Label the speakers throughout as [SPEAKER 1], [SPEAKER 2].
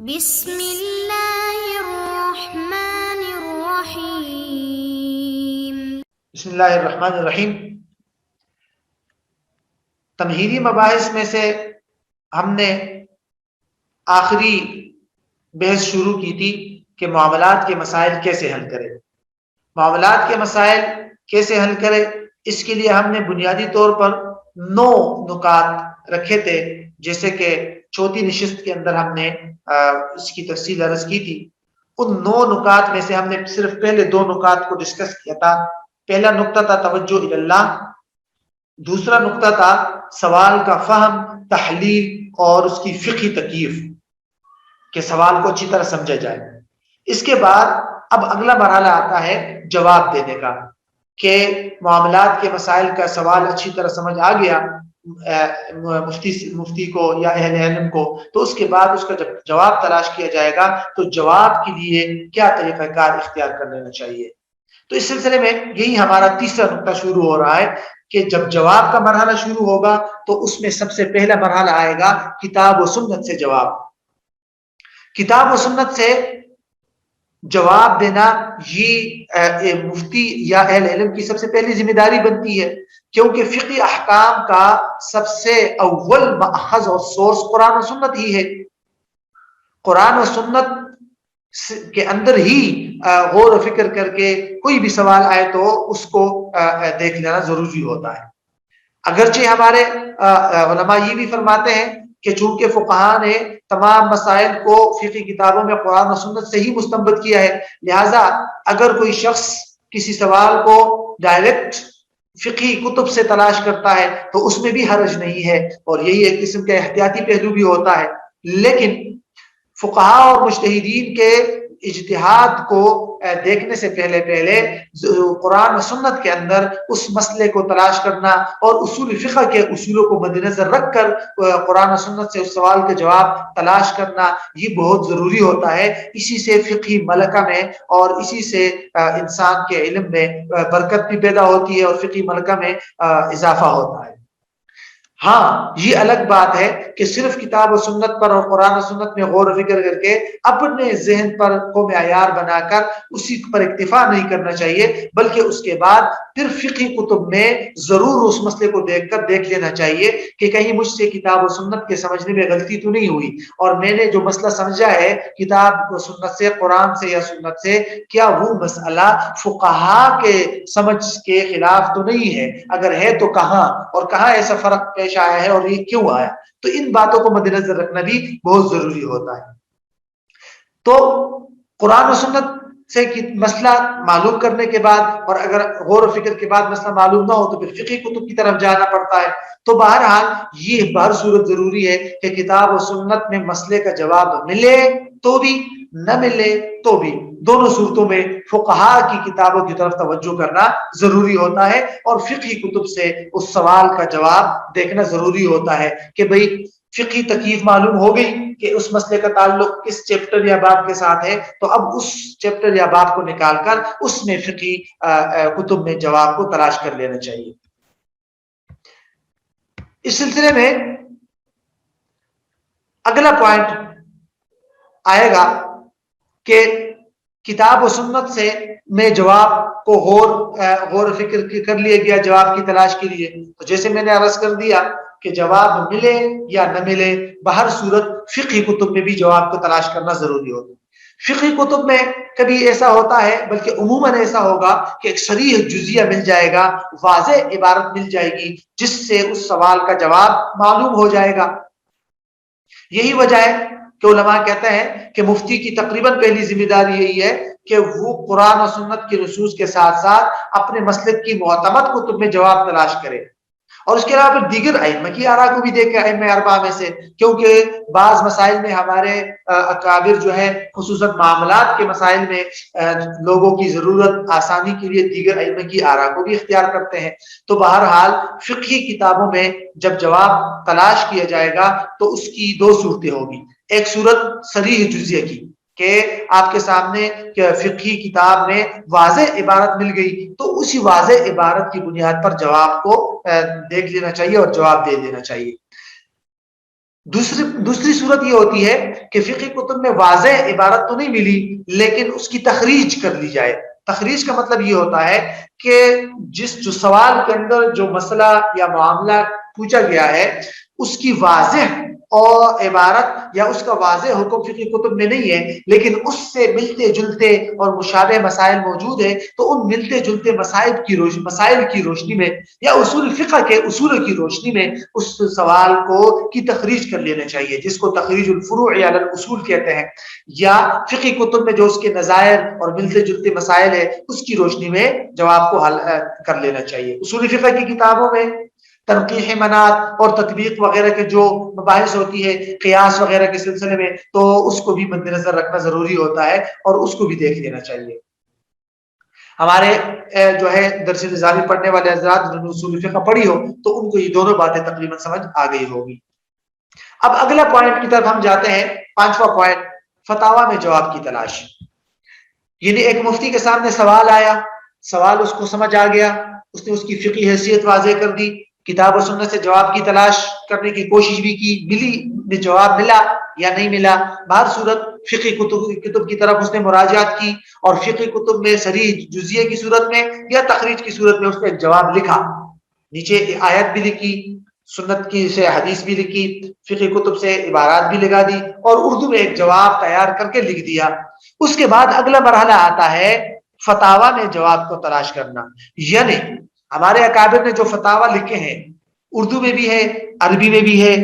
[SPEAKER 1] بسم اللہ الرحمن الرحیم۔
[SPEAKER 2] بسم اللہ الرحمن الرحیم۔ تمہیدی مباحث میں سے ہم نے آخری بحث شروع کی تھی کہ معاملات کے مسائل کیسے حل کرے۔ معاملات کے مسائل کیسے حل کرے، اس کے لیے ہم نے بنیادی طور پر 9 نکات رکھے تھے، جیسے کہ چوتھی نشست کے اندر ہم نے اس کی تفصیل عرض کی تھی۔ ان 9 نکات میں سے ہم نے صرف پہلے 2 نکات کو ڈسکس کیا تھا۔ پہلا نقطہ تھا توجہ الی اللہ، دوسرا نقطہ تھا سوال کا فہم، تحلیل اور اس کی فقہی تکیف، کہ سوال کو اچھی طرح سمجھا جائے۔ اس کے بعد اب اگلا مرحلہ آتا ہے جواب دینے کا، کہ معاملات کے مسائل کا سوال اچھی طرح سمجھ آ گیا مفتی کو یا اہل علم کو، تو اس کے بعد اس کا جب جواب تلاش کیا جائے گا تو جواب کے لیے کیا طریقہ کار اختیار کر لینا چاہیے۔ تو اس سلسلے میں یہی ہمارا تیسرا نقطہ شروع ہو رہا ہے کہ جب جواب کا مرحلہ شروع ہوگا تو اس میں سب سے پہلا مرحلہ آئے گا کتاب و سنت سے جواب۔ کتاب و سنت سے جواب دینا یہ مفتی یا اہل علم کی سب سے پہلی ذمہ داری بنتی ہے، کیونکہ فقہی احکام کا سب سے اول مأخذ اور سورس قرآن و سنت ہی ہے۔ قرآن و سنت کے اندر ہی غور و فکر کر کے کوئی بھی سوال آئے تو اس کو دیکھ لینا ضروری ہوتا ہے۔ اگرچہ ہمارے علماء یہ بھی فرماتے ہیں کہ چونکہ فقہاء نے تمام مسائل کو فقہی کتابوں میں قرآن و سنت سے ہی مستنبط کیا ہے، لہٰذا اگر کوئی شخص کسی سوال کو ڈائریکٹ فقہی کتب سے تلاش کرتا ہے تو اس میں بھی حرج نہیں ہے، اور یہی ایک قسم کا احتیاطی پہلو بھی ہوتا ہے۔ لیکن فقہاء اور مجتہدین کے اجتہاد کو دیکھنے سے پہلے قرآن و سنت کے اندر اس مسئلے کو تلاش کرنا اور اصول فقہ کے اصولوں کو مد نظر رکھ کر قرآن و سنت سے اس سوال کا جواب تلاش کرنا یہ بہت ضروری ہوتا ہے۔ اسی سے فقہی ملکہ میں اور اسی سے انسان کے علم میں برکت بھی پیدا ہوتی ہے اور فقہی ملکہ میں اضافہ ہوتا ہے۔ ہاں، یہ الگ بات ہے کہ صرف کتاب و سنت پر اور قرآن و سنت میں غور و فکر کر کے اپنے ذہن پر کو معیار بنا کر اسی پر اکتفا نہیں کرنا چاہیے، بلکہ اس کے بعد پھر فقہی کتب میں ضرور اس مسئلے کو دیکھ لینا چاہیے کہ کہیں مجھ سے کتاب و سنت کے سمجھنے میں غلطی تو نہیں ہوئی، اور میں نے جو مسئلہ سمجھا ہے کتاب و سنت سے، قرآن سے یا سنت سے، کیا وہ مسئلہ فقہاء کے سمجھ کے خلاف تو نہیں ہے؟ اگر ہے تو کہاں، اور کہاں ایسا فرق پیش آیا ہے اور یہ کیوں آیا؟ تو ان باتوں کو مد نظر رکھنا بھی بہت ضروری ہوتا ہے۔ تو قرآن و سنت سے مسئلہ معلوم کرنے کے بعد، اور اگر غور و فکر کے بعد مسئلہ معلوم نہ ہو تو پھر فقہی کتب کی طرف جانا پڑتا ہے۔ تو بہرحال یہ بہر صورت ضروری ہے کہ کتاب و سنت میں مسئلے کا جواب ملے تو بھی، نہ ملے تو بھی، دونوں صورتوں میں فقہاء کی کتابوں کی طرف توجہ کرنا ضروری ہوتا ہے، اور فقہی کتب سے اس سوال کا جواب دیکھنا ضروری ہوتا ہے کہ بھئی فقہی تکیف معلوم ہو گئی کہ اس مسئلے کا تعلق کس چیپٹر یا باب کے ساتھ ہے، تو اب اس چیپٹر یا باب کو نکال کر اس میں فقہی کتب میں جواب کو تلاش کر لینا چاہیے۔ اس سلسلے میں اگلا پوائنٹ آئے گا کہ کتاب و سنت سے میں جواب کو غور و فکر کر لیا گیا جواب کی تلاش کے لیے، تو جیسے میں نے عرض کر دیا کہ جواب ملے یا نہ ملے، بہر صورت فقہی کتب میں بھی جواب کو تلاش کرنا ضروری ہوتا ہے۔ فقہی کتب میں کبھی ایسا ہوتا ہے، بلکہ عموماً ایسا ہوگا کہ ایک صریح جزیہ مل جائے گا، واضح عبارت مل جائے گی جس سے اس سوال کا جواب معلوم ہو جائے گا۔ یہی وجہ ہے کہ علماء کہتے ہیں کہ مفتی کی تقریباً پہلی ذمہ داری یہی ہے کہ وہ قرآن و سنت کی نصوص کے ساتھ ساتھ اپنے مسلک کی معتمد کتب میں جواب تلاش کرے، اور اس کے علاوہ پھر دیگر ائمہ کی آراء کو بھی دیکھے، ائمہ اربعہ میں سے، کیونکہ بعض مسائل میں ہمارے اکابر جو ہے خصوصاً معاملات کے مسائل میں لوگوں کی ضرورت آسانی کے لیے دیگر ائمہ کی آراء کو بھی اختیار کرتے ہیں۔ تو بہرحال فقہی کتابوں میں جب جواب تلاش کیا جائے گا تو اس کی 2 صورتیں ہوگی۔ ایک صورت صریح جزیہ کی کہ آپ کے سامنے فقہی کتاب میں واضح عبارت مل گئی تو اسی واضح عبارت کی بنیاد پر جواب کو دیکھ لینا چاہیے اور جواب دے دینا چاہیے۔ دوسری صورت یہ ہوتی ہے کہ فقہ کتب میں واضح عبارت تو نہیں ملی لیکن اس کی تخریج کر لی جائے. تخریج کا مطلب یہ ہوتا ہے کہ جو سوال کے اندر جو مسئلہ یا معاملہ پوچھا گیا ہے اس کی واضح اور عبارت یا اس کا واضح حکم فقہ کتب میں نہیں ہے لیکن اس سے ملتے جلتے اور مشابہ مسائل موجود ہیں، تو ان ملتے جلتے مسائل کی روشنی میں یا اصول فقہ کے اصولوں کی روشنی میں اس سوال کی تخریج کر لینا چاہیے، جس کو تخریج الفروع علی الاصول کہتے ہیں. یا فقہ کتب میں جو اس کے نظائر اور ملتے جلتے مسائل ہے اس کی روشنی میں جواب کو حل کر لینا چاہیے. اصول فقہ کی کتابوں میں تنقیح منات اور تطبیق وغیرہ کے جو مباحث ہوتی ہے قیاس وغیرہ کے سلسلے میں، تو اس کو بھی مد نظر رکھنا ضروری ہوتا ہے اور اس کو بھی دیکھ لینا چاہیے. ہمارے جو ہے درس نظامی پڑھنے والے حضرات جنہوں نے اصول فقہ پڑھی ہو تو ان کو یہ دونوں باتیں تقریباً سمجھ آ گئی ہوگی. اب اگلا پوائنٹ کی طرف ہم جاتے ہیں، 5واں پوائنٹ، فتاوا میں جواب کی تلاش. یعنی ایک مفتی کے سامنے سوال آیا، سوال اس کو سمجھ آ گیا، اس نے اس کی فقہی حیثیت واضح کر دی، کتاب و سنت سے جواب کی تلاش کرنے کی کوشش بھی کی، ملی جواب ملا یا نہیں ملا، بہر صورت فقہ کتب کی طرف اس نے مراجعات کی اور فقہ کتب میں صریح جزیے کی صورت میں یا تخریج کی صورت میں اس نے ایک جواب لکھا، نیچے آیت بھی لکھی، سنت کی سے حدیث بھی لکھی، فقہ کتب سے عبارات بھی لگا دی اور اردو میں ایک جواب تیار کر کے لکھ دیا. اس کے بعد اگلا مرحلہ آتا ہے فتاوا میں جواب کو تلاش کرنا. یعنی ہمارے اکابر نے جو فتاوا لکھے ہیں اردو میں بھی ہے عربی میں بھی ہے،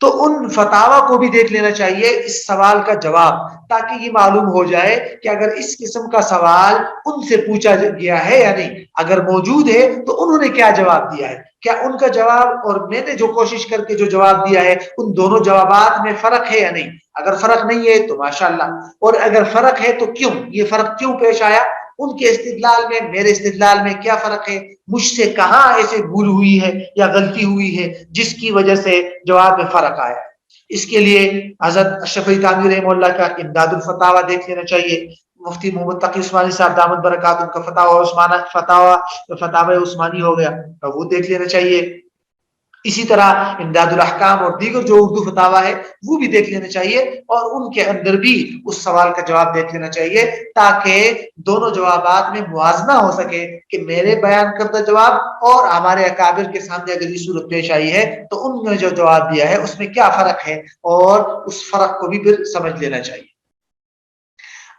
[SPEAKER 2] تو ان فتاوا کو بھی دیکھ لینا چاہیے اس سوال کا جواب، تاکہ یہ معلوم ہو جائے کہ اگر اس قسم کا سوال ان سے پوچھا گیا ہے یا نہیں، اگر موجود ہے تو انہوں نے کیا جواب دیا ہے، کیا ان کا جواب اور میں نے جو کوشش کر کے جو جواب دیا ہے ان دونوں جوابات میں فرق ہے یا نہیں. اگر فرق نہیں ہے تو ماشاءاللہ، اور اگر فرق ہے تو کیوں، یہ فرق کیوں پیش آیا، ان کے استدلال میں میرے استدلال میں کیا فرق ہے، مجھ سے کہاں ایسے بھول ہوئی ہے یا غلطی ہوئی ہے جس کی وجہ سے جواب میں فرق آیا. اس کے لیے حضرت اشرف علی تھانوی رحمہ اللہ کا امداد الفتاوا دیکھ لینا چاہیے، مفتی محمد تقی عثمانی صاحب دامت برکات ان کا فتاوا عثمانی ہو گیا تو وہ دیکھ لینا چاہیے. اسی طرح امداد الاحکام اور دیگر جو اردو فتاوا ہے وہ بھی دیکھ لینا چاہیے اور ان کے اندر بھی اس سوال کا جواب دیکھ لینا چاہیے، تاکہ دونوں جوابات میں موازنہ ہو سکے کہ میرے بیان کردہ جواب اور ہمارے اکابر کے سامنے اگر یہ صورت پیش آئی ہے تو ان نے جو جواب دیا ہے اس میں کیا فرق ہے، اور اس فرق کو بھی پھر سمجھ لینا چاہیے.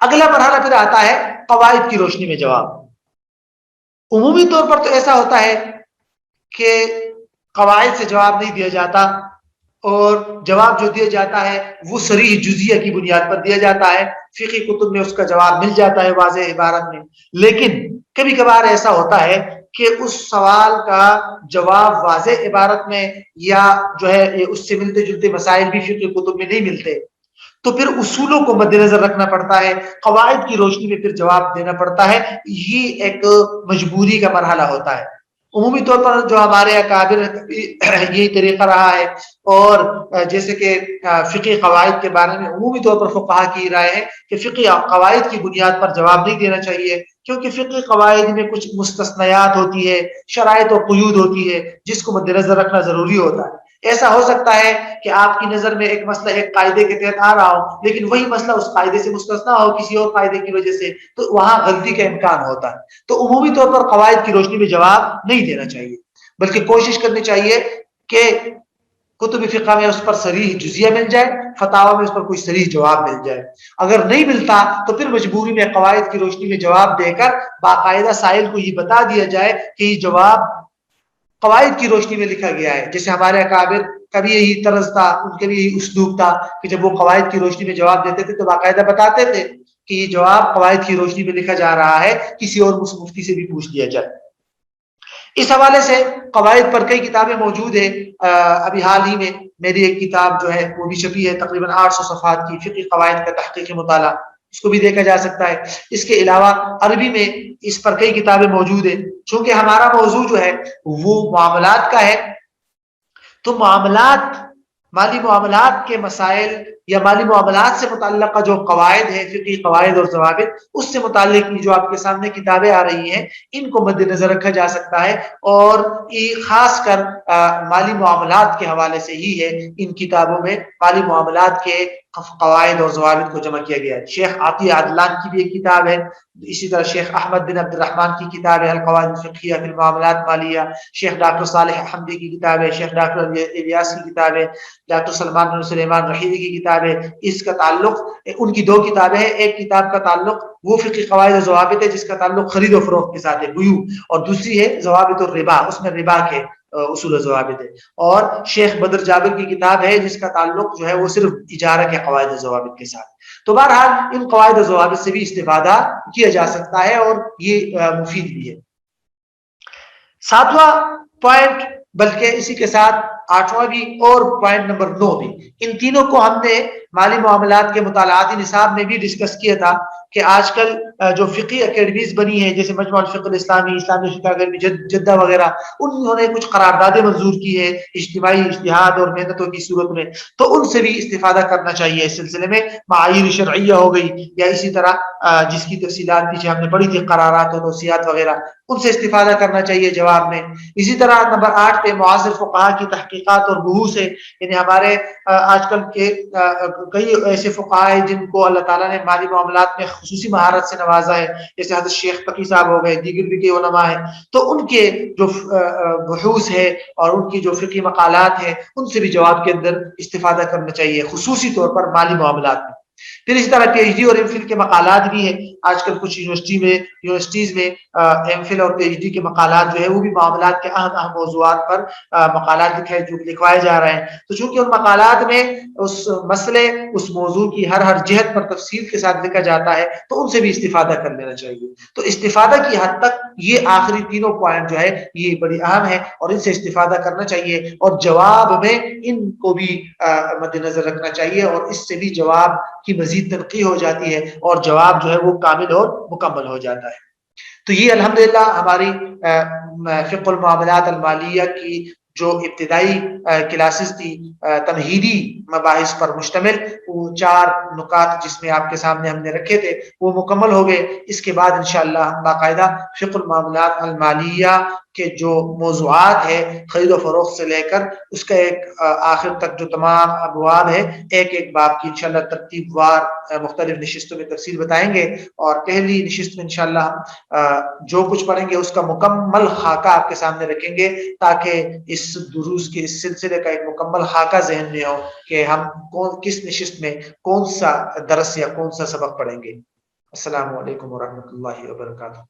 [SPEAKER 2] اگلا مرحلہ پھر آتا ہے قواعد کی روشنی میں جواب. عمومی طور پر تو ایسا ہوتا ہے کہ قواعد سے جواب نہیں دیا جاتا اور جواب جو دیا جاتا ہے وہ صریح جزیہ کی بنیاد پر دیا جاتا ہے، فقہ کتب میں اس کا جواب مل جاتا ہے واضح عبارت میں. لیکن کبھی کبھار ایسا ہوتا ہے کہ اس سوال کا جواب واضح عبارت میں یا جو ہے اس سے ملتے جلتے مسائل بھی فقہ کتب میں نہیں ملتے، تو پھر اصولوں کو مد نظر رکھنا پڑتا ہے، قواعد کی روشنی میں پھر جواب دینا پڑتا ہے. یہ ایک مجبوری کا مرحلہ ہوتا ہے. عمومی طور پر جو ہمارے اکابر یہی طریقہ رہا ہے، اور جیسے کہ فقہ قواعد کے بارے میں عمومی طور پر فقہا کی رائے ہے کہ فقہ قواعد کی بنیاد پر جواب نہیں دینا چاہیے، کیونکہ فقہ قواعد میں کچھ مستثنیات ہوتی ہے، شرائط و قیود ہوتی ہے جس کو مد نظر رکھنا ضروری ہوتا ہے. ایسا ہو سکتا ہے کہ آپ کی نظر میں ایک مسئلہ ایک قاعدے کے تحت آ رہا ہو لیکن وہی مسئلہ اس قاعدے سے مستثنا ہو کسی اور قاعدے کی وجہ سے، تو وہاں غلطی کا امکان ہوتا ہے. تو عمومی طور پر قواعد کی روشنی میں جواب نہیں دینا چاہیے، بلکہ کوشش کرنی چاہیے کہ کتب فقہ میں اس پر صریح جزیہ مل جائے، فتاوا میں اس پر کوئی صریح جواب مل جائے. اگر نہیں ملتا تو پھر مجبوری میں قواعد کی روشنی میں جواب دے کر باقاعدہ سائل کو یہ بتا دیا جائے کہ یہ جواب قواعد کی روشنی میں لکھا گیا ہے. جیسے ہمارے اکابر کا بھی یہی طرز تھا، ان کے بھی یہی اسلوب تھا کہ جب وہ قواعد کی روشنی میں جواب دیتے تھے تو باقاعدہ بتاتے تھے کہ یہ جواب قواعد کی روشنی میں لکھا جا رہا ہے، کسی اور مفتی سے بھی پوچھ لیا جائے. اس حوالے سے قواعد پر کئی کتابیں موجود ہیں. ابھی حال ہی میں میری ایک کتاب جو ہے وہ بھی چھپی ہے، تقریباً 800 صفحات کی فقہ قواعد کا تحقیق مطالعہ، اس کو بھی دیکھا جا سکتا ہے. اس کے علاوہ عربی میں اس پر کئی کتابیں موجود ہیں. چونکہ ہمارا موضوع جو ہے وہ معاملات کا ہے، تو معاملات، مالی معاملات کے مسائل یا مالی معاملات سے متعلقہ جو قواعد ہے، فقہی قواعد اور ضوابط، اس سے متعلق جو آپ کے سامنے کتابیں آ رہی ہیں ان کو مد نظر رکھا جا سکتا ہے، اور خاص کر مالی معاملات کے حوالے سے ہی ہے ان کتابوں میں مالی معاملات کے قواعد اور ضوابط کو جمع کیا گیا ہے۔ شیخ عطیہ عدلان کی بھی ایک کتاب ہے، اسی طرح شیخ احمد بن عبد الرحمن کی کتاب ہے القواعد الفقہیہ فی المعاملات مالیہ، شیخ ڈاکٹر صالح حمدی کی کتاب ہے، شیخ ڈاکٹر الیاس کی کتاب ہے، ڈاکٹر سلمان بن سلیمان رحیلی کی کتاب ہے۔ اس کا تعلق، ان کی دو کتابیں ہیں، ایک کتاب کا تعلق وہ فقہی قواعد و ضوابط ہے جس کا تعلق خرید و فروخت کے ساتھ ہے، بیوع، اور دوسری ہے ضوابط الربا، اس میں ربا کے اصول و ضوابط ہے، اور شیخ بدر جابر کی کتاب ہے جس کا تعلق جو ہے وہ صرف اجارہ کے قواعد و ضوابط کے ساتھ۔ تو بہرحال ان قواعد و ضوابط سے بھی استفادہ کیا جا سکتا ہے اور یہ مفید بھی ہے۔ ساتواں پوائنٹ، بلکہ اسی کے ساتھ آٹھواں بھی اور پوائنٹ نمبر 9 بھی، ان تینوں کو ہم نے مالی معاملات کے مطالعاتی نصاب میں بھی ڈسکس کیا تھا کہ آج کل جو فقہی اکیڈمیز بنی ہیں جیسے مجمع الفقہ الاسلامی، اسلامی فقہ اکیڈمی جدہ وغیرہ، انہوں نے کچھ قراردادیں منظور کی ہیں اجتماعی اجتہاد اور محنتوں کی صورت میں، تو ان سے بھی استفادہ کرنا چاہیے اس سلسلے میں۔ معایر شرعیہ ہو گئی، یا اسی طرح جس کی تفصیلات پیچھے ہم نے پڑھی تھی، قرارات و توصیات وغیرہ، ان سے استفادہ کرنا چاہیے جواب میں۔ اسی طرح نمبر 8 پہ معاصر فقہا کی تحقیقات اور بحوث ہے، یعنی ہمارے آج کل کے کئی ایسے فقہا ہیں جن کو اللہ تعالیٰ نے مالی معاملات میں خصوصی مہارت سے نوازا ہے، جیسے حضرت شیخ تقی صاحب ہو گئے، دیگر بھی کے علماء ہیں، تو ان کے جو بحوث ہے اور ان کی جو فقہی مقالات ہیں ان سے بھی جواب کے اندر استفادہ کرنا چاہیے، خصوصی طور پر مالی معاملات میں۔ پھر اسی طرح پی ایچ ڈی اور ایم فل کے مقالات بھی ہیں، آج کل کچھ یونیورسٹیز میں ایم فل اور پی ایچ ڈی کے مقالات جو ہے وہ بھی معاملات کے اہم اہم موضوعات پر مقالات لکھوائے جا رہے ہیں، تو چونکہ ان مقالات میں اس مسئلے، اس موضوع کی ہر جہت پر تفصیل کے ساتھ لکھا جاتا ہے، تو ان سے بھی استفادہ کر لینا چاہیے۔ تو استفادہ کی حد تک یہ آخری تینوں پوائنٹ جو ہے یہ بڑی اہم ہے اور ان سے استفادہ کرنا چاہیے، اور جواب میں ان کو بھی مد نظر رکھنا چاہیے، اور اس سے بھی جواب کی مزید تنقیح ہو جاتی ہے اور جواب جو ہے وہ کامل اور مکمل ہو جاتا ہے۔ تو یہ الحمدللہ ہماری فقہ المعاملات المالیہ کی جو ابتدائی کلاسز تھی تمہیدی مباحث پر مشتمل، وہ 4 نکات جس میں آپ کے سامنے ہم نے رکھے تھے وہ مکمل ہو گئے۔ اس کے بعد انشاءاللہ ہم باقاعدہ فقہ المعاملات المالیہ کے جو موضوعات ہے خرید و فروخت سے لے کر اس کا ایک آخر تک جو تمام ابواب ہے، ایک ایک باب کی انشاءاللہ ترتیب وار مختلف نشستوں میں تفصیل بتائیں گے، اور پہلی نشست میں انشاءاللہ ہم جو کچھ پڑھیں گے اس کا مکمل خاکہ آپ کے سامنے رکھیں گے، تاکہ اس دروس کے اس سلسلے کا ایک مکمل خاکہ ذہن میں ہو کہ ہم کس نشست میں کون سا درس یا کون سا سبق پڑھیں گے۔ السلام علیکم ورحمۃ اللہ وبرکاتہ۔